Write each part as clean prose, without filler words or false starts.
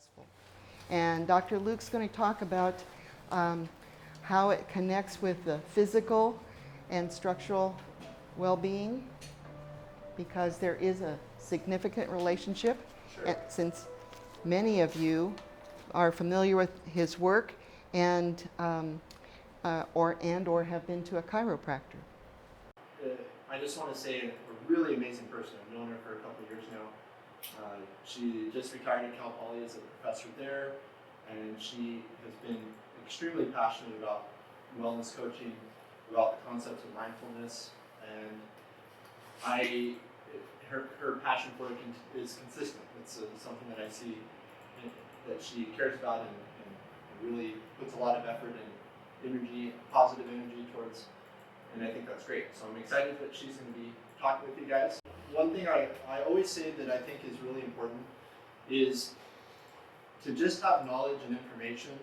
successful. And Dr. Luke's going to talk about how it connects with the physical and structural well-being, because there is a significant relationship. Sure. And since many of you are familiar with his work and or have been to a chiropractor. I just want to say a really amazing person. I've known her for a couple of years now. She just retired at Cal Poly as a professor there, and she has been extremely passionate about wellness coaching, about the concepts of mindfulness, and her passion for it is consistent. It's something that I see that she cares about and really puts a lot of effort and energy, positive energy towards, and I think that's great. So I'm excited that she's going to be talking with you guys. One thing I always say that I think is really important is to just have knowledge and information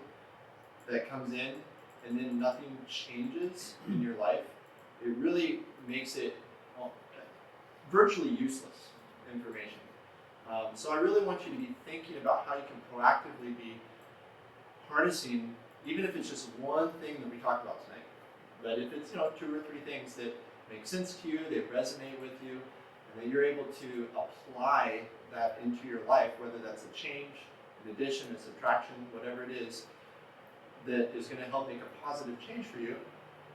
that comes in and then nothing changes in your life. It really makes it virtually useless information. So I really want you to be thinking about how you can proactively be harnessing, even if it's just one thing that we talked about tonight, but if it's 2 or 3 things that make sense to you, they resonate with you, and that you're able to apply that into your life, whether that's a change, an addition, a subtraction, whatever it is, that is going to help make a positive change for you,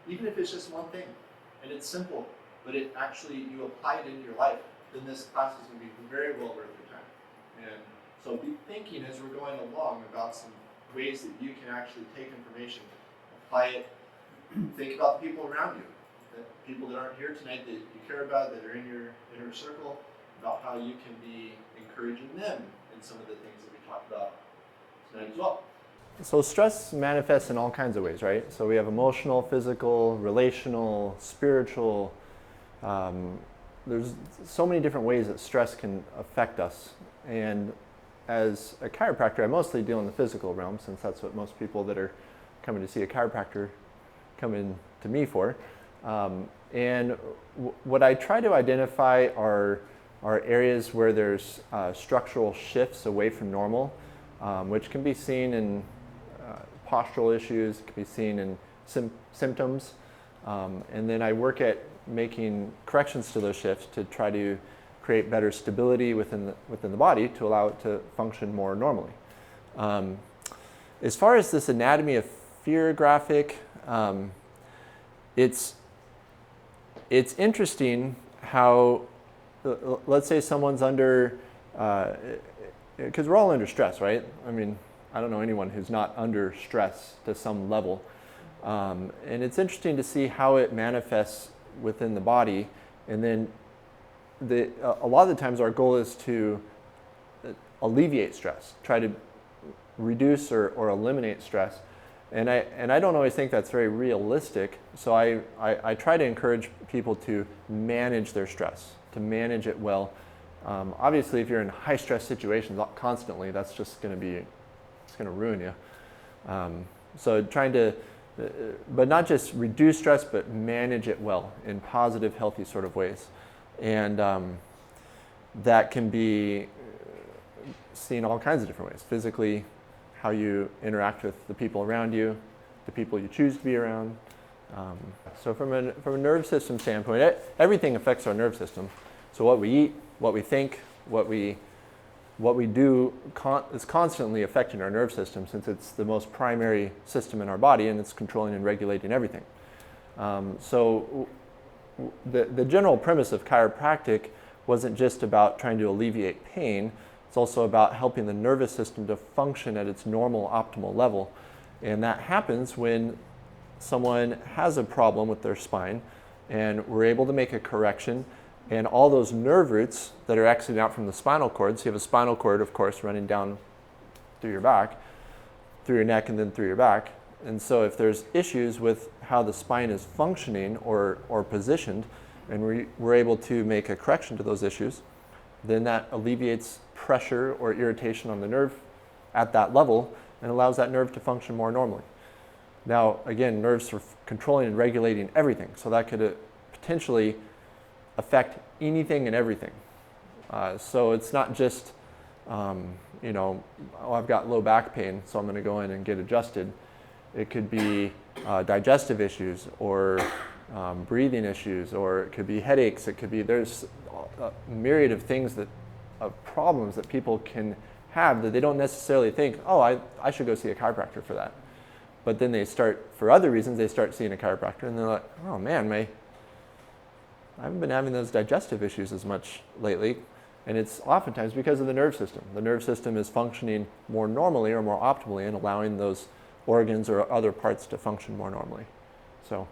even if it's just one thing, and it's simple, but it actually, you apply it into your life, then this class is going to be very well worth your time. And so be thinking as we're going along about some ways that you can actually take information, apply it, think about the people around you, the people that aren't here tonight that you care about, that are in your inner circle, about how you can be encouraging them in some of the things that we talked about tonight as well. So stress manifests in all kinds of ways, right? So we have emotional, physical, relational, spiritual. There's so many different ways that stress can affect us. And as a chiropractor, I mostly deal in the physical realm, since that's what most people that are coming to see a chiropractor come in to me for. And what I try to identify are areas where there's structural shifts away from normal, which can be seen in postural issues, it can be seen in symptoms, and then I work at making corrections to those shifts to try to create better stability within the body to allow it to function more normally. As far as this anatomy of fear graphic, it's interesting how, let's say someone's under, because we're all under stress, right? I mean, I don't know anyone who's not under stress to some level. And it's interesting to see how it manifests within the body. And then a lot of the times our goal is to alleviate stress, try to reduce or eliminate stress. And I don't always think that's very realistic. So I try to encourage people to manage their stress, to manage it well. Obviously, if you're in high stress situations constantly, that's just going to be, it's going to ruin you. So trying to, but not just reduce stress, but manage it well in positive, healthy sort of ways. And that can be seen all kinds of different ways. Physically, how you interact with the people around you, the people you choose to be around. So from a nerve system standpoint, everything affects our nerve system. So what we eat, what we think, what we do is constantly affecting our nerve system, since it's the most primary system in our body and it's controlling and regulating everything. So the general premise of chiropractic wasn't just about trying to alleviate pain. It's also about helping the nervous system to function at its normal, optimal level. And that happens when someone has a problem with their spine and we're able to make a correction, and all those nerve roots that are exiting out from the spinal cord, so you have a spinal cord, of course, running down through your back, through your neck, and then through your back. And so if there's issues with how the spine is functioning or positioned, and we're able to make a correction to those issues, then that alleviates pressure or irritation on the nerve at that level and allows that nerve to function more normally. Now, again, nerves are controlling and regulating everything, so that could potentially affect anything and everything. So it's not just You know, oh, I've got low back pain, so I'm going to go in and get adjusted. It could be digestive issues or breathing issues, or it could be headaches. It could be, there's a myriad of things of problems that people can have that they don't necessarily think, oh, I should go see a chiropractor for that. But then they start, for other reasons, they start seeing a chiropractor and they're like, oh man, I haven't been having those digestive issues as much lately. And it's oftentimes because of the nerve system. The nerve system is functioning more normally or more optimally and allowing those organs or other parts to function more normally. So,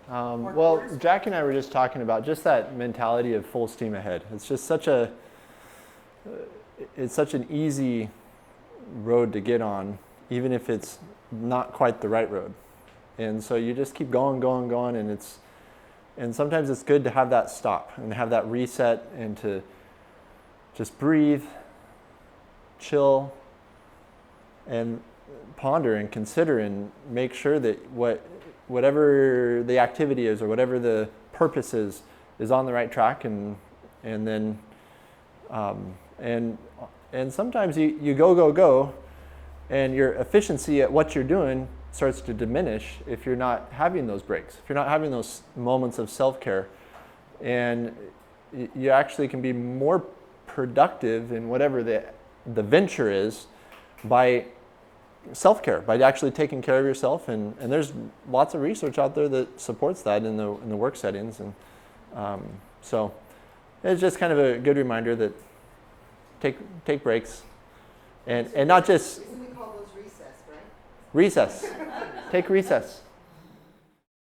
well, Jack and I were just talking about just that mentality of full steam ahead. It's just such an easy road to get on, even if it's not quite the right road. And so you just keep going, and sometimes it's good to have that stop and have that reset and to just breathe, chill, and ponder and consider and make sure that whatever the activity is or whatever the purpose is on the right track, and then and sometimes you go, and your efficiency at what you're doing starts to diminish if you're not having those breaks, if you're not having those moments of self-care, and you actually can be more productive in whatever the venture is by self-care, by actually taking care of yourself, and there's lots of research out there that supports that in the work settings, and so it's just kind of a good reminder that take breaks, and not just Isn't we call those recess, right? recess. Take recess.